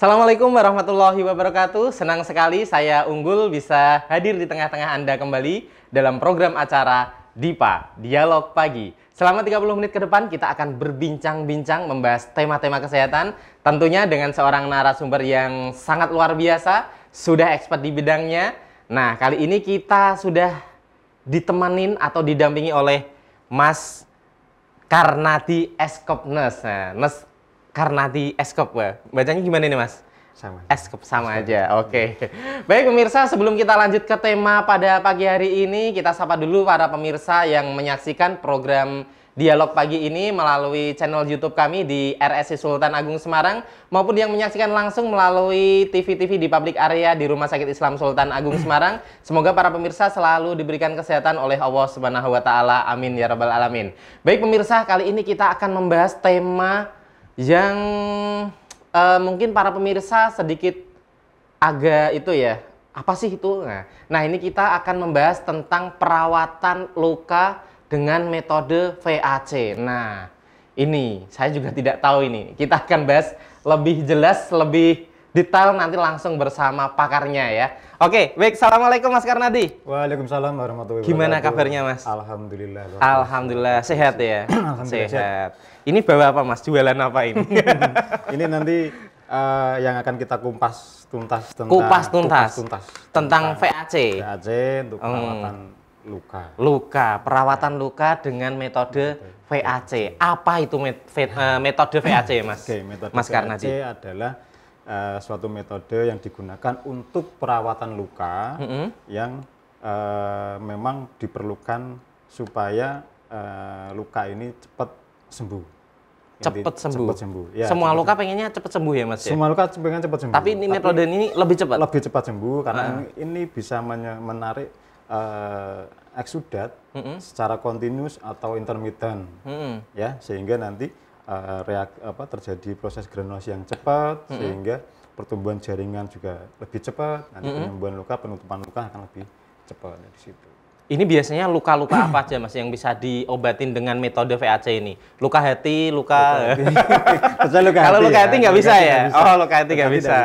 Assalamualaikum warahmatullahi wabarakatuh. Senang sekali saya Unggul bisa hadir di tengah-tengah Anda kembali dalam program acara DIPA, Dialog Pagi. Selama 30 menit ke depan kita akan berbincang-bincang membahas tema-tema kesehatan, tentunya dengan seorang narasumber yang sangat luar biasa, sudah expert di bidangnya. Nah, kali ini kita sudah ditemanin atau didampingi oleh Mas Karnadi Eskopnes. Nah, Karnadi Eskop, bacanya gimana nih Mas? Sama. Eskop sama aja, oke. Baik pemirsa, sebelum kita lanjut ke tema pada pagi hari ini, kita sapa dulu para pemirsa yang menyaksikan program Dialog Pagi ini melalui channel YouTube kami di RSI Sultan Agung Semarang, maupun yang menyaksikan langsung melalui TV-TV di public area di Rumah Sakit Islam Sultan Agung Semarang. Semoga para pemirsa selalu diberikan kesehatan oleh Allah Subhanahu wa Ta'ala. Amin ya Rabbal 'Alamin. Baik pemirsa, kali ini kita akan membahas tema yang mungkin para pemirsa sedikit agak itu ya, apa sih itu? Nah ini kita akan membahas tentang perawatan luka dengan metode VAC. Nah ini saya juga tidak tahu ini, kita akan bahas lebih jelas, lebih detail nanti langsung bersama pakarnya ya. Oke, baik. Assalamualaikum Mas Karnadi. Waalaikumsalam warahmatullahi wabarakatuh. Gimana kabarnya Mas? Alhamdulillah. Alhamdulillah sehat ya. Alhamdulillah sehat. Ini bawa apa Mas? Jualan apa ini? Ini nanti yang akan kita kupas tuntas tentang VAC. VAC untuk perawatan luka. Perawatan luka dengan metode VAC. Apa itu metode VAC Mas? Oke, metode Mas VAC Karnadi adalah suatu metode yang digunakan untuk perawatan luka yang memang diperlukan supaya luka ini cepat sembuh. Cepat sembuh. Ya, semua luka pengennya cepat sembuh ya Mas? Semua luka pengen cepat sembuh. Tapi ini metode ini lebih cepat? Lebih cepat sembuh karena ini bisa menarik eksudat secara kontinus atau intermittent, ya, sehingga nanti terjadi proses granulasi yang cepat, sehingga pertumbuhan jaringan juga lebih cepat, nanti penyembuhan luka, penutupan luka akan lebih cepat di situ. Ini biasanya luka-luka apa aja Mas yang bisa diobatin dengan metode VAC ini? Luka hati, luka kalau luka hati nggak bisa ya? Oh, luka hati nggak bisa.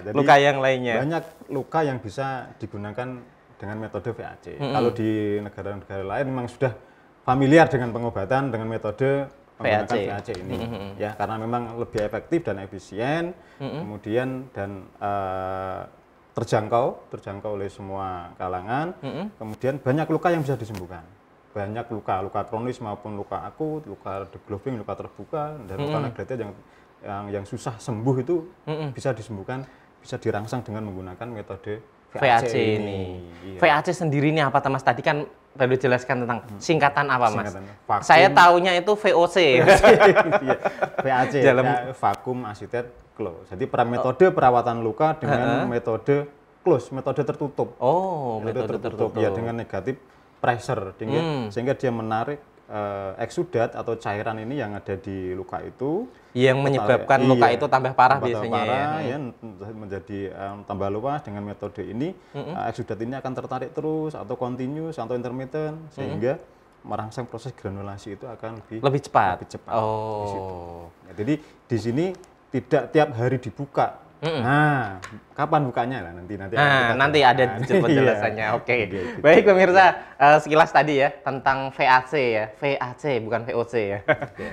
Jadi, luka yang lainnya. Banyak luka yang bisa digunakan dengan metode VAC. Kalau di negara-negara lain memang sudah familiar dengan pengobatan dengan metode menggunakan VAC ini, ya, karena memang lebih efektif dan efisien, kemudian dan terjangkau oleh semua kalangan, kemudian banyak luka yang bisa disembuhkan. Banyak luka kronis maupun luka akut, luka degloving, luka terbuka, dan luka negatif yang susah sembuh itu bisa disembuhkan, bisa dirangsang dengan menggunakan metode VAC ini. Iya. VAC sendiri ini apa Mas? Tadi kan baru jelaskan tentang singkatan apa Mas? Vakum, saya taunya itu VOC. VAC, vakum assisted close. Jadi metode perawatan luka dengan metode close, metode tertutup. Oh, metode tertutup. Ya, dengan negatif pressure, sehingga dia menarik eksudat atau cairan ini yang ada di luka itu, yang menyebabkan luka itu tambah parah biasanya ya, menjadi tambah luas. Dengan metode ini eksudat ini akan tertarik terus atau continuous atau intermittent, sehingga merangsang proses granulasi itu akan lebih cepat. Oh. Di situ. Ya, jadi di sini tidak tiap hari dibuka. Nah, kapan bukanya lah nanti ada penjelasannya. Oke. Baik pemirsa, sekilas tadi ya tentang VAC ya. VAC bukan VOC ya.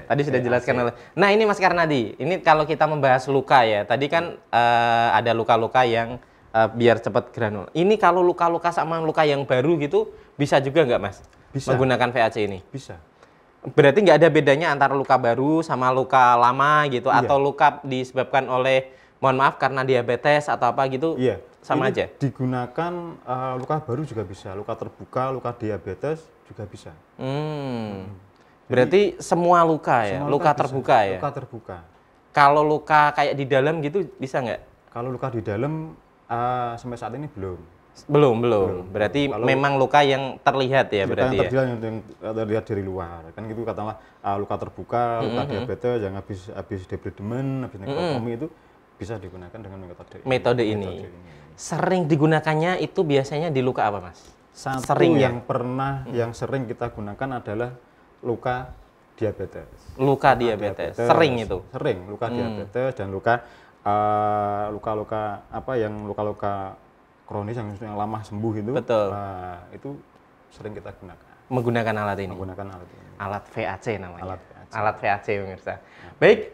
Tadi sudah jelaskan oleh. Nah, ini Mas Karnadi, ini kalau kita membahas luka ya. Tadi kan ada luka-luka yang biar cepat granul. Ini kalau luka-luka sama luka yang baru gitu bisa juga nggak Mas? Bisa. Menggunakan VAC ini? Bisa. Berarti nggak ada bedanya antara luka baru sama luka lama gitu, atau luka disebabkan oleh, mohon maaf, karena diabetes atau apa gitu, sama aja? Digunakan luka baru juga bisa, luka terbuka, luka diabetes juga bisa. Berarti semua luka ya? Luka terbuka ya? Luka terbuka. Kalau luka kayak di dalam gitu bisa nggak? Kalau luka di dalam sampai saat ini belum. Belum. Berarti memang luka yang terlihat ya berarti ya? Yang terlihat dari luar. Kan gitu, katakanlah luka terbuka, luka diabetes yang habis debridement, habis nekrotomi itu bisa digunakan dengan metode ini. Sering digunakannya itu biasanya di luka apa Mas? Sering yang sering kita gunakan adalah luka diabetes. Luka diabetes. Sering itu? Sering, luka diabetes dan luka luka-luka yang luka-luka kronis yang lama sembuh itu. Betul. Itu sering kita gunakan. Menggunakan alat ini. Menggunakan alat ini. Alat VAC namanya. Alat VAC. Alat VAC pemirsa. Baik,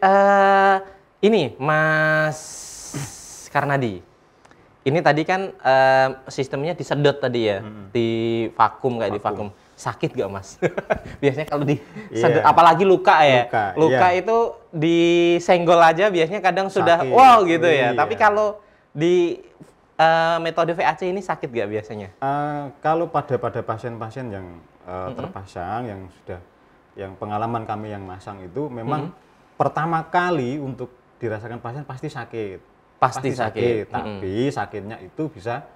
ini Mas Karnadi. Ini tadi kan sistemnya disedot tadi ya, di vakum kayak di vakum. Sakit gak Mas? Biasanya kalau disedot, apalagi luka ya. Luka itu disenggol aja biasanya kadang sudah sakit. Wow gitu ya. Tapi kalau di metode VAC ini sakit gak biasanya? Kalau pada pasien-pasien yang terpasang, yang pengalaman kami yang masang itu memang pertama kali untuk dirasakan pasien pasti sakit. Pasti sakit. Tapi sakitnya itu bisa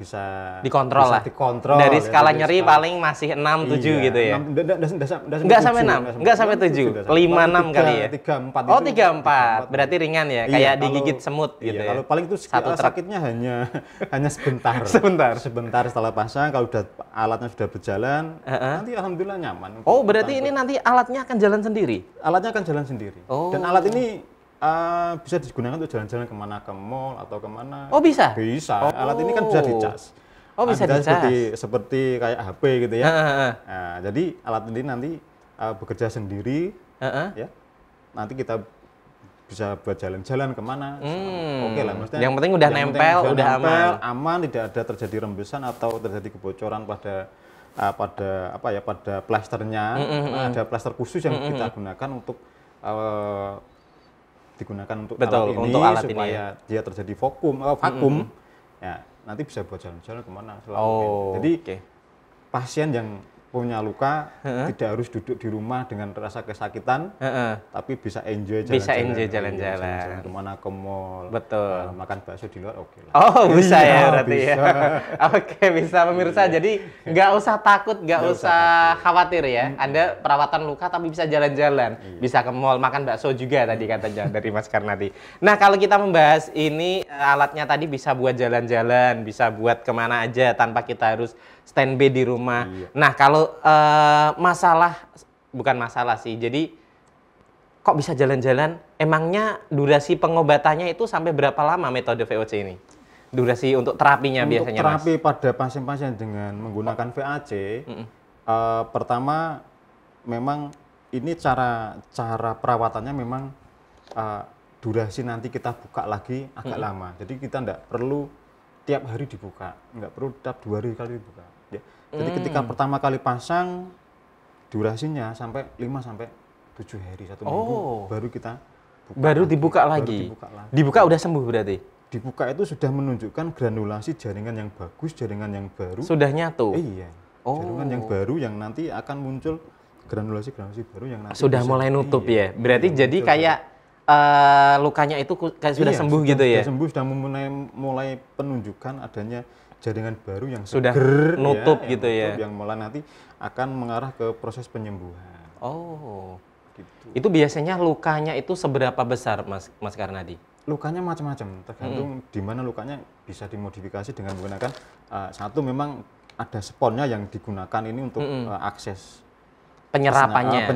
bisa dikontrol lah. Dikontrol. Dari skala nyeri paling masih 6, 7 gitu ya. Enggak sampai 6, enggak sampai 7. 5, 6 kali ya. 3, 4 Oh, 3, 4. Berarti ringan ya, kayak digigit semut gitu ya. Kalau paling itu sakitnya hanya sebentar. Sebentar setelah pasang, kalau alatnya sudah berjalan, nanti alhamdulillah nyaman. Oh, berarti ini nanti alatnya akan jalan sendiri? Alatnya akan jalan sendiri. Dan alat ini bisa digunakan untuk jalan-jalan kemana, ke mall atau kemana. Oh bisa? Bisa. Alat ini kan bisa dicas. Oh bisa dicas. Seperti kayak HP gitu ya. Nah, jadi alat ini nanti bekerja sendiri. Ya. Nanti kita bisa buat jalan-jalan kemana. Oke lah, maksudnya. Yang penting udah nempel, udah aman, tidak ada terjadi rembesan atau terjadi kebocoran pada plasternya. Ada plaster khusus yang kita gunakan untuk alat ini supaya dia terjadi vakum, ya nanti bisa buat jalan-jalan kemana. Jadi pasien yang punya luka tidak harus duduk di rumah dengan rasa kesakitan, tapi bisa enjoy jalan-jalan kemana, ke mall, makan bakso di luar, oke lah. Oh bisa ya berarti ya. Oke bisa pemirsa, jadi nggak usah takut, nggak usah khawatir ya. Anda perawatan luka tapi bisa jalan-jalan, bisa ke mall, makan bakso juga tadi katanya dari Mas Karnadi. Nah kalau kita membahas ini alatnya tadi bisa buat jalan-jalan, bisa buat kemana aja tanpa kita harus standby di rumah. Nah kalau bukan masalah sih, jadi kok bisa jalan-jalan, emangnya durasi pengobatannya itu sampai berapa lama metode VOC ini? Durasi untuk terapinya biasanya Mas? Terapi pada pasien-pasien dengan menggunakan VAC, pertama memang ini cara perawatannya memang durasi nanti kita buka lagi agak lama. Jadi kita tidak perlu tiap hari dibuka, nggak perlu tiap 2 hari kali dibuka. Ya. Jadi ketika pertama kali pasang, durasinya sampai 5 sampai 7 hari, 1 minggu baru kita buka. Baru dibuka lagi. Dibuka udah sembuh berarti? Dibuka itu sudah menunjukkan granulasi jaringan yang bagus, jaringan yang baru. Sudah nyatu? Iya. Jaringan yang baru yang nanti akan muncul granulasi baru yang nanti sudah mulai nutup ya. Berarti jadi kayak lukanya itu kayak sudah sembuh gitu ya? Sudah sembuh, sudah mulai penunjukan adanya jaringan baru yang sudah nutup gitu ya? Yang mulai nanti akan mengarah ke proses penyembuhan. Oh, gitu. Itu biasanya lukanya itu seberapa besar Mas Karnadi? Lukanya macam-macam, tergantung di mana lukanya bisa dimodifikasi dengan menggunakan satu memang ada sponnya yang digunakan ini untuk akses penyerapannya.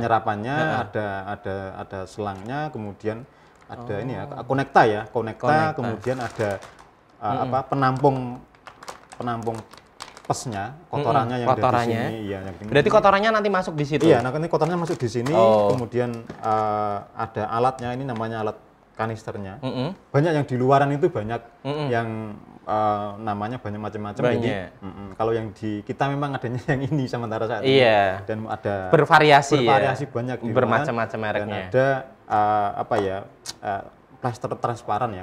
Ada selangnya, kemudian ada ini ya konekta, kemudian ada penampung pesnya, kotorannya yang ada di sini. Iya, berarti kotorannya nanti masuk di situ? Iya, nanti kotorannya masuk di sini, kemudian ada alatnya, ini namanya alat kanisternya. Banyak yang di luaran itu banyak yang namanya banyak macam-macam. Kalau yang di kita memang adanya yang ini sementara saat ini. Dan ada bervariasi banyak di bermacam-macam mereknya. Dan ada plaster transparan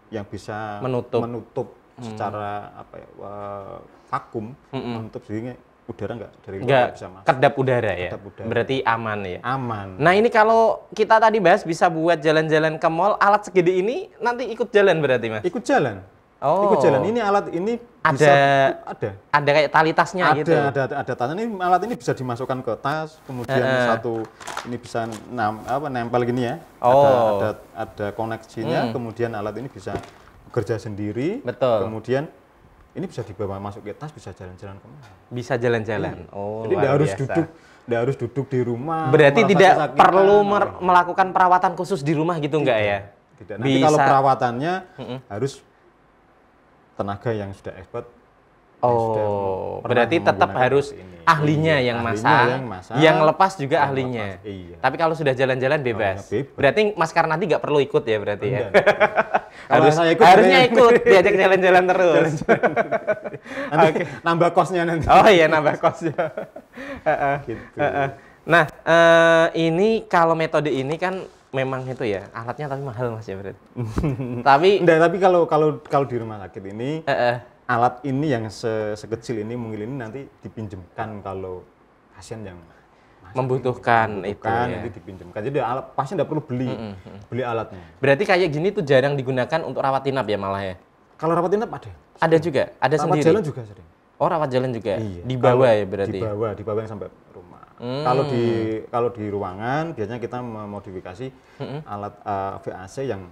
yang bisa menutup secara vakum, menutup sehingga udara nggak bisa masuk. Kedap udara ya? Berarti aman ya? Aman. Nah ini kalau kita tadi bahas bisa buat jalan-jalan ke mall, alat segede ini nanti ikut jalan berarti Mas? Ikut jalan. Ikut jalan. Ini alat ini ada kayak tali tasnya gitu? Ada tas. Ini alat ini bisa dimasukkan ke tas, kemudian ini bisa nempel gini ya. Ada koneksinya, kemudian alat ini bisa bekerja sendiri. Betul. Kemudian ini bisa dibawa masuk ke tas, bisa jalan-jalan kemana. Bisa jalan-jalan. Oh, Jadi luar biasa. nggak harus duduk di rumah. Berarti merasa tidak kesakitan. perlu melakukan perawatan khusus di rumah gitu enggak ya? Tidak. Nanti kalau perawatannya harus tenaga yang sudah expert. Oh, berarti tetap harus ahlinya yang masang, yang lepas juga ahlinya. Iya. Tapi kalau sudah jalan-jalan bebas. Bebas. Berarti Mas Karnadi nggak perlu ikut ya berarti ya? Kalau saya ikut, harusnya ikut, diajak jalan-jalan terus. Nanti nambah kosnya nanti. Oh iya, nambah kosnya. Gitu. Nah, ini kalau metode ini kan memang itu ya, alatnya tapi mahal Mas ya berarti. Tapi kalau di rumah sakit ini alat ini yang sekecil ini mungil ini nanti dipinjamkan kalau pasien yang membutuhkan itu ya. Nanti dipinjamkan. Jadi pasien tidak perlu beli alatnya. Berarti kayak gini tuh jarang digunakan untuk rawat inap ya malah ya? Kalau rawat inap ada. Ada juga, ada rawat sendiri. Rawat jalan juga sering. Oh, rawat jalan juga. Iya. Dibawa ya berarti. Dibawa yang sampai rumah. Kalau di ruangan biasanya kita memodifikasi alat VAC yang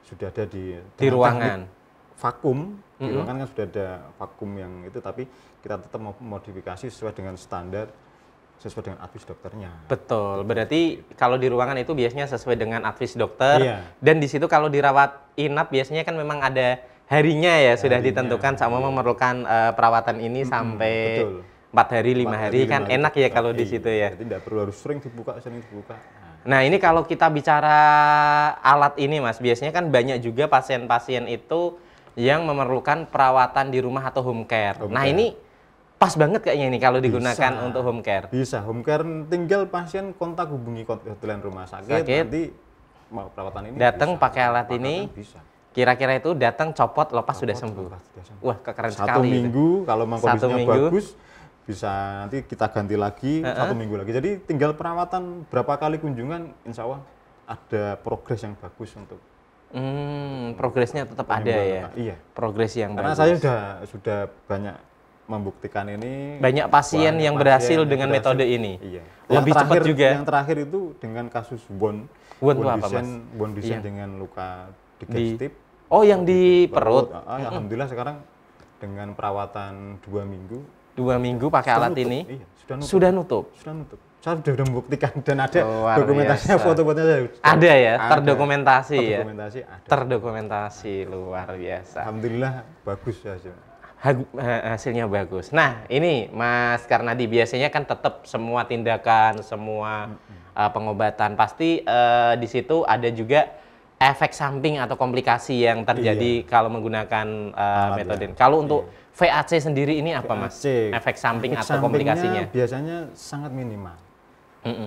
sudah ada di ruangan. Vakum, di ruangan kan sudah ada vakum yang itu, tapi kita tetap memodifikasi sesuai dengan standar, sesuai dengan advis dokternya. Betul, berarti kalau di ruangan itu biasanya sesuai dengan advis dokter, iya. Dan di situ kalau dirawat inap biasanya kan memang ada harinya ya, sudah ditentukan sama memerlukan perawatan ini sampai 4 hari, 5 hari kan enak ya kalau di situ ya. Jadi tidak perlu harus sering dibuka. Nah ini kalau kita bicara alat ini Mas, biasanya kan banyak juga pasien-pasien itu yang memerlukan perawatan di rumah atau home care. Nah ini pas banget kayaknya ini kalau digunakan untuk home care. Bisa, home care tinggal pasien kontak hubungi hotline rumah sakit. Nanti mau perawatan ini datang pakai alat ini. Bisa. Kira-kira itu datang copot lepas sudah sembuh. Wah keren sekali. 1 minggu itu. Kalau memang kondisinya bagus bisa nanti kita ganti lagi 1 minggu lagi. Jadi tinggal perawatan berapa kali kunjungan, insya Allah ada progres yang bagus untuk. Progresnya tetap ada ya. Iya. Progres yang karena bagus. saya sudah banyak membuktikan ini. Banyak pasien yang berhasil dengan metode ini. Iya. Lebih cepat juga. Yang terakhir itu dengan kasus Won Dusen dengan luka digestif. Oh, yang di perut. Alhamdulillah sekarang dengan perawatan 2 minggu. 2 minggu pakai alat ini. Iya, sudah nutup. Saya sudah membuktikan dan ada dokumentasinya, foto-fotonya. Ada ya, terdokumentasi ya. Ada. Terdokumentasi, luar biasa. Alhamdulillah bagus hasilnya. Hasilnya bagus. Nah, ini Mas Karnadi biasanya kan tetap semua tindakan, semua pengobatan pasti di situ ada juga efek samping atau komplikasi yang terjadi kalau menggunakan metode ini. Kalau untuk VAC sendiri ini apa Mas? Efek samping atau komplikasinya? Biasanya sangat minimal.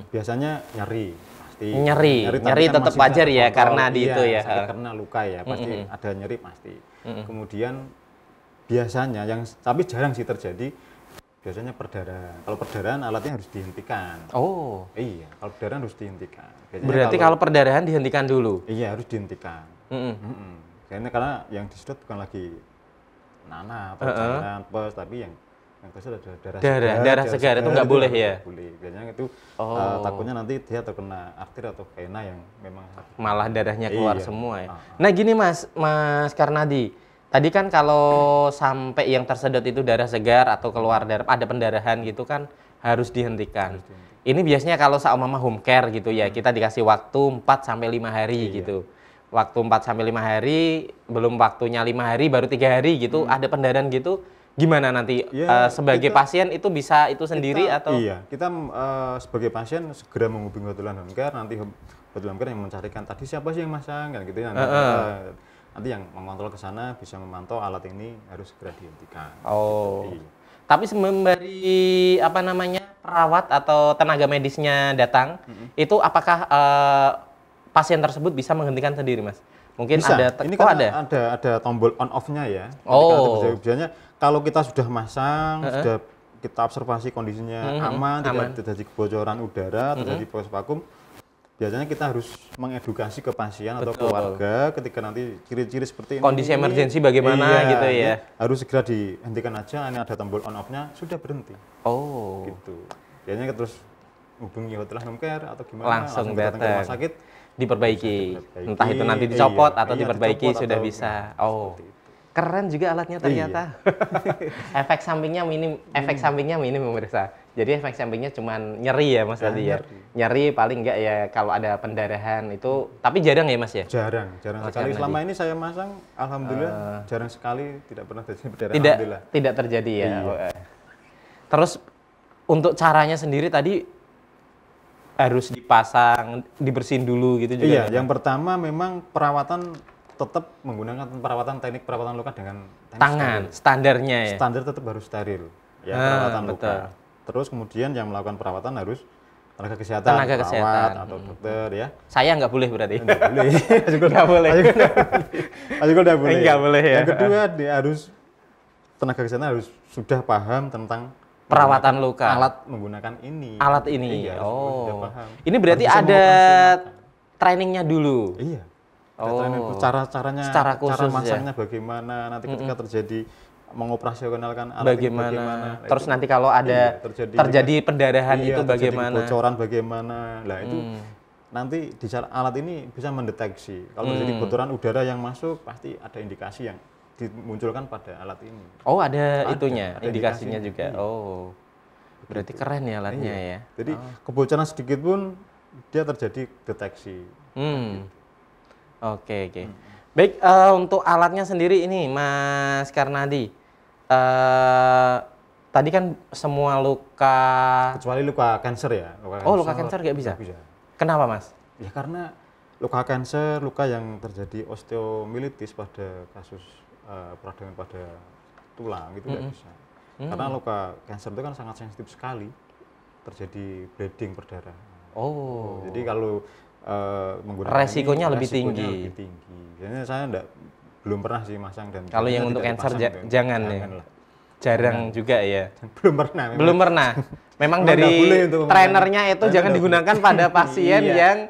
Biasanya nyeri pasti. Nyeri tetap wajar ya karena di itu ya. Karena luka ya pasti ada nyeri pasti. Kemudian biasanya tapi jarang sih terjadi. Biasanya perdarahan. Kalau perdarahan alatnya harus dihentikan. Oh. Iya, kalau perdarahan harus dihentikan. Biasanya berarti kalau perdarahan dihentikan dulu? Iya, harus dihentikan. Karena yang disedot bukan lagi nanah atau cairan pes, tapi yang tersedot ada darah segar itu nggak boleh ya? Boleh. Biasanya itu takutnya nanti dia terkena arter atau vena yang memang malah darahnya keluar semua ya. Nah gini Mas Karnadi, tadi kan kalau sampai yang tersedot itu darah segar atau keluar darah, ada pendarahan gitu kan harus dihentikan. Ini biasanya kalau seumpama home care gitu ya, kita dikasih waktu 4 sampai 5 hari gitu. Waktu 4 sampai 5 hari, belum waktunya 5 hari baru 3 hari gitu, ada pendarahan gitu. Gimana nanti sebagai pasien itu bisa itu sendiri atau? Iya, kita sebagai pasien segera menghubungi hotline home care, nanti hotline home care yang mencarikan tadi siapa sih yang masang kan gitu ya. Nanti yang memantau ke sana bisa memantau alat ini harus segera dihentikan. Oh. Iya. Tapi sembari perawat atau tenaga medisnya datang, itu apakah pasien tersebut bisa menghentikan sendiri, Mas? Mungkin bisa. Ada ini kan ada tombol on off-nya ya. Biasanya kalau kita sudah masang, sudah kita observasi kondisinya aman, tidak terjadi kebocoran udara, terjadi proses vakum. Biasanya kita harus mengedukasi ke pasien atau keluarga ketika nanti ciri-ciri seperti ini. Kondisi emergensi bagaimana gitu ya. Harus segera dihentikan aja, ini ada tombol on off-nya, sudah berhenti. Oh. Gitu. Biasanya terus hubungi hotline home care atau gimana, langsung datang ke rumah sakit. Diperbaiki. Entah itu nanti dicopot atau diperbaiki sudah bisa. Oh. Keren juga alatnya ternyata. Efek sampingnya minim pemirsa. Jadi efek sampingnya cuman nyeri ya Mas tadi ya. Nyeri paling enggak ya kalau ada pendarahan itu, tapi jarang ya Mas ya? Jarang sekali. Selama ini saya masang, alhamdulillah jarang sekali tidak pernah terjadi pendarahan. Tidak terjadi ya. Iya. Terus untuk caranya sendiri tadi harus dipasang, dibersihin dulu gitu juga. Iya, yang pertama memang perawatan tetap menggunakan teknik perawatan luka dengan tangan, standarnya ya. Standar tetap harus steril. Ya, perawatan luka. Terus kemudian yang melakukan perawatan harus tenaga kesehatan, perawat atau dokter ya. Saya nggak boleh berarti. Nggak boleh. Nggak boleh. Nggak boleh. Nggak boleh ya. Yang kedua dia tenaga kesehatan harus sudah paham tentang perawatan luka. Alat menggunakan ini. Alat ini. Iya, paham. Ini berarti ada trainingnya dulu. Iya. Cara-caranya, secara khusus, cara masangnya bagaimana, nanti ketika terjadi mengoperasionalkan alat bagaimana. Terus nanti kalau ada terjadi pendarahan itu bagaimana? Bocoran bagaimana. Nah, itu nanti di alat ini bisa mendeteksi. Kalau terjadi bocoran udara yang masuk, pasti ada indikasi yang dimunculkan pada alat ini. Oh, ada itunya, indikasinya juga. Iya. Oh. Berarti keren ya alatnya ya. Jadi kebocoran sedikit pun dia terjadi deteksi. Oke. Baik, untuk alatnya sendiri ini Mas Karnadi, tadi kan semua luka, kecuali luka kanker ya. Luka kanker nggak bisa? Kenapa Mas? Ya karena luka kanker, luka yang terjadi osteomilitis pada kasus peradangan pada tulang itu nggak bisa. Karena luka kanker itu kan sangat sensitif sekali, terjadi bleeding berdarah. Jadi kalau menggunakan resikonya lebih tinggi. Jadi saya belum pernah sih masang dan kalau yang untuk kanker jangan ya. Jarang juga ya. Belum pernah. Memang dari trainernya itu jangan digunakan pada pasien yang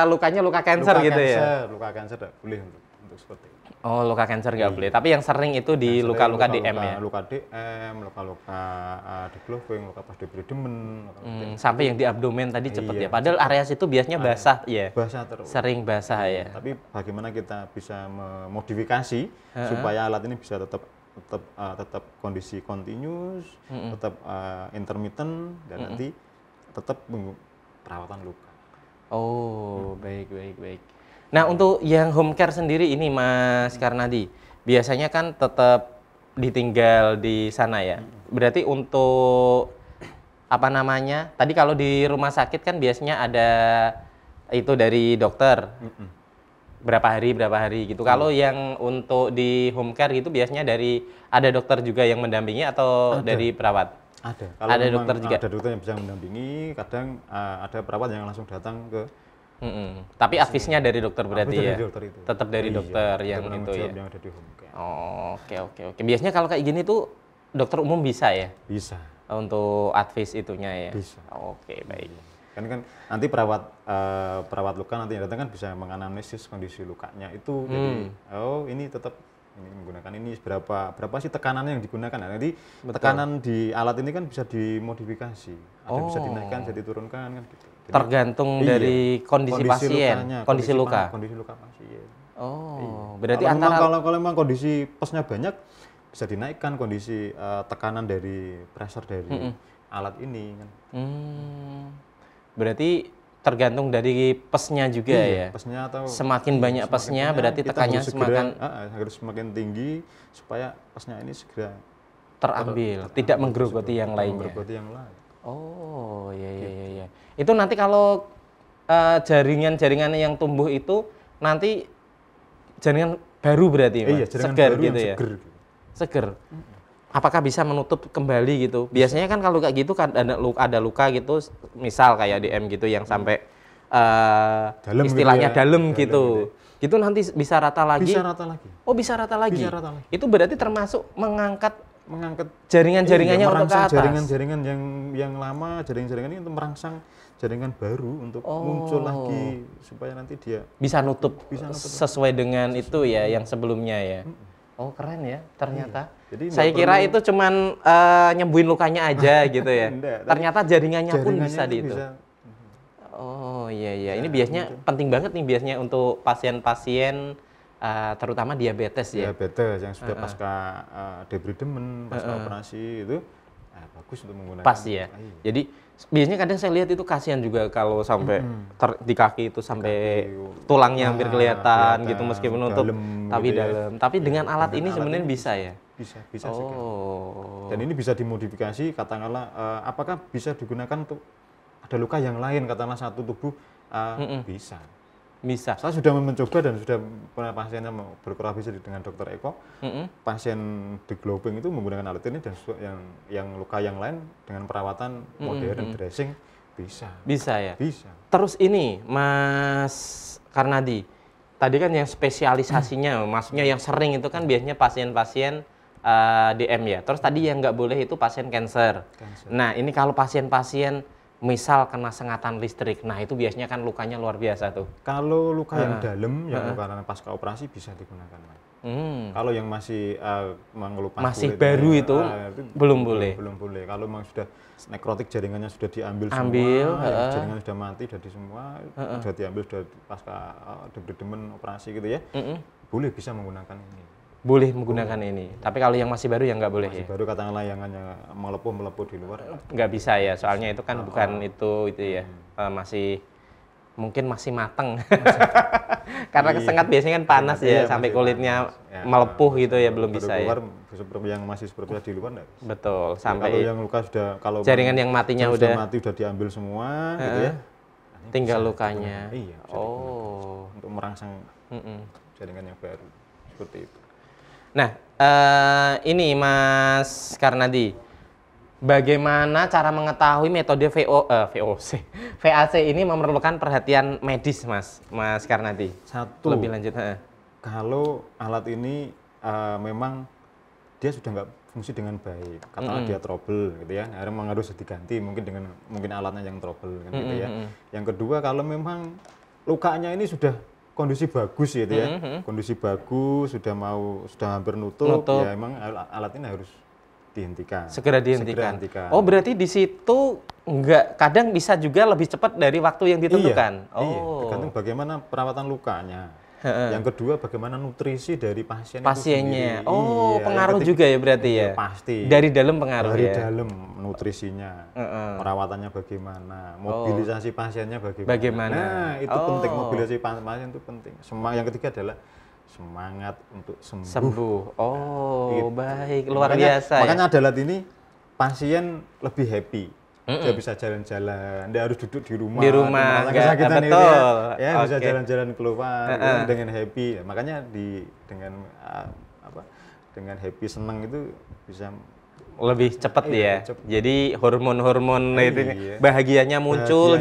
lukanya luka kanker gitu ya. Luka kanker tidak boleh untuk seperti itu. Oh, luka kanker nggak boleh. Tapi yang sering itu di luka-luka DM ya. Luka DM, luka-luka degloving, luka pas diberi demen. Sampai yang di abdomen tadi cepet ya. Padahal area situ biasanya basah ya. Basah terus. Sering basah ya. Tapi bagaimana kita bisa memodifikasi supaya alat ini bisa tetap kondisi continuous, tetap intermittent dan nanti tetap perawatan luka. Oh, baik. Nah, untuk yang home care sendiri ini Mas Karnadi, biasanya kan tetap ditinggal di sana ya. Berarti untuk apa namanya? Tadi kalau di rumah sakit kan biasanya ada itu dari dokter. Berapa hari gitu. Kalau yang untuk di home care gitu biasanya ada dokter juga yang mendampingi atau dari perawat? Ada. Kalau ada dokter juga. Ada dokter yang bisa mendampingi, kadang ada perawat yang langsung datang ke. Tapi advisnya dari dokter berarti ya? Dokter itu. Tetap dari dokter yang itu ya? Yang ada di home care. Oke. Biasanya kalau kayak gini tuh dokter umum bisa ya? Bisa. Untuk advis itunya ya? Bisa. Oke, baik. Kan nanti perawat luka nanti yang datang kan bisa menganalisis kondisi lukanya itu. Jadi, ini tetap menggunakan ini berapa sih tekanan yang digunakan. Nah, nanti tekanan di alat ini kan bisa dimodifikasi. Ada bisa dinaikkan, bisa diturunkan kan gitu. Jadi, tergantung dari kondisi pasien, lukanya, kondisi luka pasien. Berarti kalau memang kondisi pesnya banyak bisa dinaikkan kondisi tekanan dari pressure dari alat ini kan. Berarti tergantung dari pesnya juga ya. Pesnya atau semakin banyak pesnya berarti tekannya harus semakin tinggi supaya pesnya ini segera terambil, tidak menggerogoti yang lainnya. Oh, iya. Itu nanti kalau jaringan-jaringan yang tumbuh itu nanti jaringan baru berarti, Mas? Segar gitu ya? Segar. Apakah bisa menutup kembali gitu? Biasanya kan kalau kayak gitu kan ada luka gitu, misal kayak DM gitu yang sampai istilahnya dalam gitu. Gitu nanti bisa rata lagi? Bisa rata lagi. Oh, bisa rata lagi? Itu berarti termasuk mengangkat jaringan-jaringannya untuk ke atas. Jaringan-jaringan yang lama, jaringan-jaringan ini untuk merangsang jaringan baru untuk muncul lagi supaya nanti dia bisa nutup sesuai dengan itu ya yang sebelumnya ya. Oh, keren ya ternyata. Jadi saya kira itu cuman nyembuhin lukanya aja gitu ya. Ternyata jaringannya pun bisa di itu. Oh, iya. Ini biasanya penting banget nih biasanya untuk pasien-pasien terutama diabetes ya. Diabetes yang sudah pasca debridement, pasca operasi itu bagus untuk menggunakan. Pas ya. Jadi biasanya kadang saya lihat itu kasihan juga kalau sampai di kaki itu sampai tulangnya hampir kelihatan gitu meskipun nutup tapi gitu dalam. Tapi dengan alat ini sebenarnya bisa ya. Bisa sekali. Dan ini bisa dimodifikasi, katakanlah apakah bisa digunakan untuk ada luka yang lain, katakanlah satu tubuh bisa. Bisa. Saya sudah mencoba dan sudah pernah pasiennya mau berkolaborasi dengan dokter Eko. Pasien deglobing itu menggunakan alat ini dan yang luka yang lain dengan perawatan modern dressing bisa. Bisa ya. Bisa. Terus ini Mas Karnadi, tadi kan yang spesialisasinya, maksudnya yang sering itu kan biasanya pasien-pasien DM ya. Terus tadi yang nggak boleh itu pasien kanker. Nah ini kalau pasien-pasien misal kena sengatan listrik, nah itu biasanya kan lukanya luar biasa tuh. Kalau luka yang dalam, yang luka pasca operasi bisa digunakan. Kalau yang masih mengelupas masih kulit, baru itu belum boleh. Belum boleh. Kalau memang sudah nekrotik, jaringannya sudah diambil semua, jaringan sudah mati, sudah semua, sudah diambil, sudah pasca debridement operasi gitu ya, boleh bisa menggunakan ini. Boleh menggunakan ini. Tapi kalau yang masih baru ya nggak boleh masih ya? baru katakanlah yang hanya melepuh di luar. Nggak bisa ya, soalnya itu kan bukan itu ya. Mungkin masih mateng. Karena kesengat biasanya kan panas ya, sampai kulitnya melepuh gitu ya, belum bisa ya. Yang masih superficial di luar enggak. Betul, sampai kalau yang luka sudah, kalau jaringan yang matinya sudah mati, sudah diambil semua gitu ya. Tinggal lukanya. Iya, untuk merangsang jaringan yang baru. Seperti itu. Nah, ini Mas Karnadi, bagaimana cara mengetahui metode VAC ini memerlukan perhatian medis, Mas Karnadi? Satu, lebih lanjut. Kalau alat ini memang dia sudah nggak fungsi dengan baik, katakanlah dia trouble gitu ya, akhirnya memang harus diganti mungkin alatnya yang trouble kan, gitu ya. Yang kedua, kalau memang lukanya ini sudah kondisi bagus gitu ya, kondisi bagus, sudah hampir nutup. Ya emang alat ini harus dihentikan. Segera dihentikan. Oh, berarti di situ kadang bisa juga lebih cepat dari waktu yang ditentukan. Iya, tergantung bagaimana perawatan lukanya. Yang kedua, bagaimana nutrisi dari pasiennya. Pengaruh juga ya berarti ya. Pasti. Dari dalam pengaruh dari ya. Dari dalam nutrisinya, perawatannya bagaimana, mobilisasi pasiennya bagaimana. Nah, itu penting, mobilisasi pasien itu penting. Yang ketiga adalah semangat untuk sembuh. Gitu. Baik, luar biasa. Makanya adalah ini pasien lebih happy. Dia bisa jalan-jalan, dia harus duduk di rumah. Di rumah, kesakitan betul. Itu ya bisa jalan-jalan keluar dengan happy. Makanya dengan happy, senang itu bisa lebih cepat ya. Cepet. Jadi hormon-hormon itu bahagianya muncul,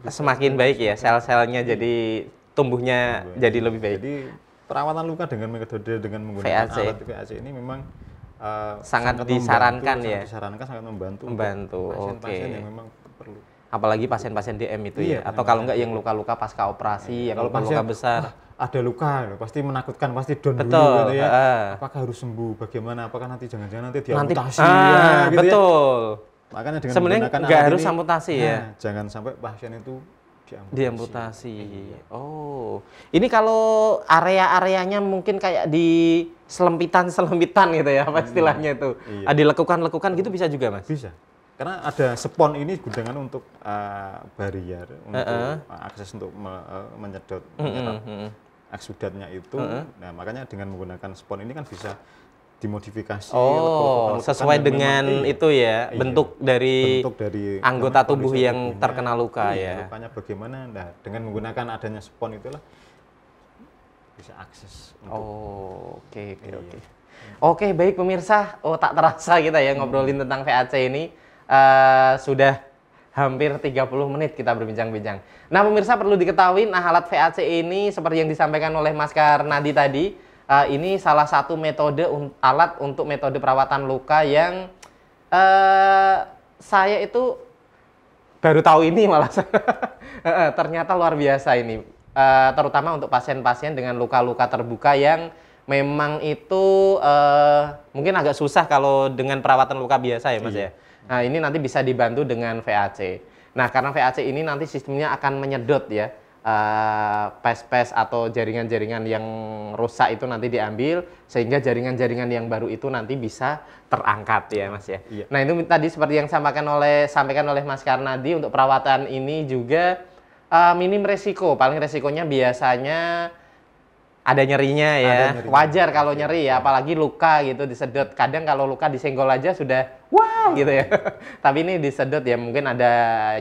semakin baik ya, sel-selnya jadi tumbuhnya jadi lebih baik. Jadi perawatan luka dengan menggunakan alat VAC ini memang sangat disarankan ya. Sangat membantu. Pasien-pasien yang memang perlu. Apalagi pasien-pasien DM itu ya. Atau kalau enggak yang luka-luka pasca operasi, yang luka besar. Ada luka, pasti menakutkan, pasti down dulu gitu ya. Apakah harus sembuh? Bagaimana? Apakah jangan-jangan nanti diamputasi? Gitu betul. Ya. Makanya dengan sebenarnya nggak harus amputasi ya. Jangan sampai pasien itu diamputasi. Ini kalau area-areanya mungkin kayak di selempitan gitu ya, apa istilahnya itu? Di lekukan-lekukan gitu bisa juga, Mas? Bisa. Karena ada spon ini digunakan untuk barrier, untuk akses untuk menyedot eksudatnya itu. Nah, makanya dengan menggunakan spon ini kan bisa dimodifikasi. Sesuai dengan itu ya, bentuk dari anggota tubuh yang terkena luka ya. Lukanya bagaimana? Nah, dengan menggunakan adanya spon itulah bisa akses. Oke, baik pemirsa. Tak terasa kita ya ngobrolin tentang VAC ini. Sudah hampir 30 menit kita berbincang-bincang. Nah, pemirsa perlu diketahui, alat VAC ini seperti yang disampaikan oleh Mas Karnadi tadi, ini salah satu alat untuk metode perawatan luka yang saya itu baru tahu ini malah. Ternyata luar biasa ini, terutama untuk pasien-pasien dengan luka-luka terbuka yang memang itu mungkin agak susah kalau dengan perawatan luka biasa ya Mas ya. Nah, ini nanti bisa dibantu dengan VAC. Nah, karena VAC ini nanti sistemnya akan menyedot ya pes-pes atau jaringan-jaringan yang rusak itu nanti diambil, sehingga jaringan-jaringan yang baru itu nanti bisa terangkat ya Mas ya. Iya. Nah itu tadi seperti yang sampaikan oleh Mas Karnadi, untuk perawatan ini juga minim resiko. Paling resikonya biasanya ada nyerinya ya. Ada nyerinya. Wajar kalau nyeri ya, apalagi luka gitu disedot. Kadang kalau luka disenggol aja sudah wah gitu ya. Tapi ini disedot ya, mungkin ada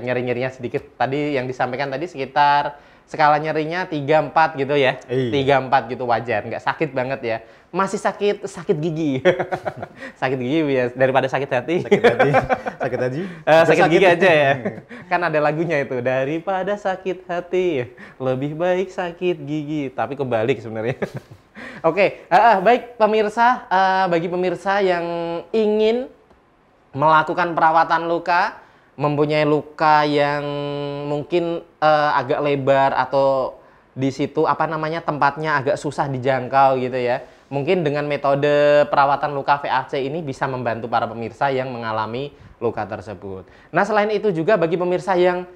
nyeri-nyerinya sedikit. Tadi yang disampaikan tadi sekitar skala nyerinya 3-4 gitu ya. Iya. 3-4 gitu wajar, nggak sakit banget ya. Masih sakit gigi. Sakit gigi ya, daripada sakit hati. Sakit hati. Sakit hati. Sakit gigi aja ya. Kan ada lagunya itu, daripada sakit hati lebih baik sakit gigi. Tapi kebalik sebenarnya. Oke, baik pemirsa, bagi pemirsa yang ingin melakukan perawatan luka, mempunyai luka yang mungkin agak lebar atau di situ tempatnya agak susah dijangkau gitu ya. Mungkin dengan metode perawatan luka VAC ini bisa membantu para pemirsa yang mengalami luka tersebut. Nah, selain itu juga bagi pemirsa yang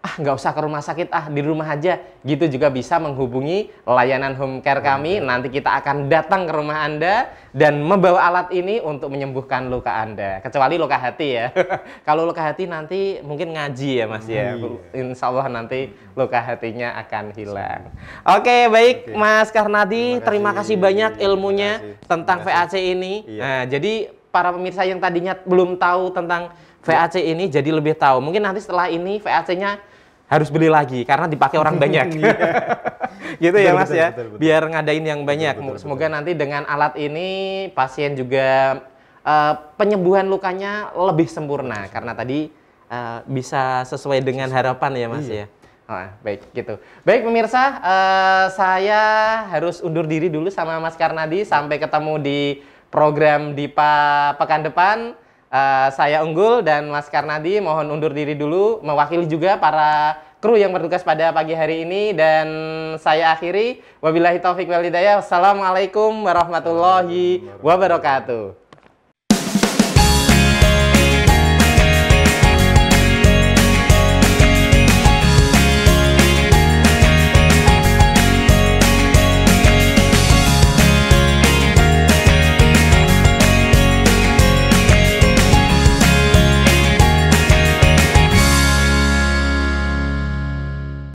nggak usah ke rumah sakit, di rumah aja, gitu juga bisa menghubungi layanan home care kami. Nanti kita akan datang ke rumah Anda dan membawa alat ini untuk menyembuhkan luka Anda. Kecuali luka hati ya. Kalau luka hati nanti mungkin ngaji ya Mas ya. Insya Allah nanti luka hatinya akan hilang. Oke, baik Mas Karnadi, terima kasih banyak ilmunya tentang VAC ini. Iya. Nah, jadi para pemirsa yang tadinya belum tahu tentang VAC ini jadi lebih tahu. Mungkin nanti setelah ini VAC-nya harus beli lagi karena dipakai orang banyak. Gitu ya Mas ya. Betul. Biar ngadain yang banyak. Semoga nanti dengan alat ini pasien juga penyembuhan lukanya lebih sempurna karena tadi bisa sesuai dengan harapan ya Mas ya. Baik gitu. Baik pemirsa, saya harus undur diri dulu sama Mas Karnadi. Sampai ketemu di program Dipa pekan depan. Saya Unggul dan Mas Karnadi mohon undur diri dulu, mewakili juga para kru yang bertugas pada pagi hari ini, dan saya akhiri wabillahi taufik wal hidayah. Wassalamualaikum warahmatullahi wabarakatuh.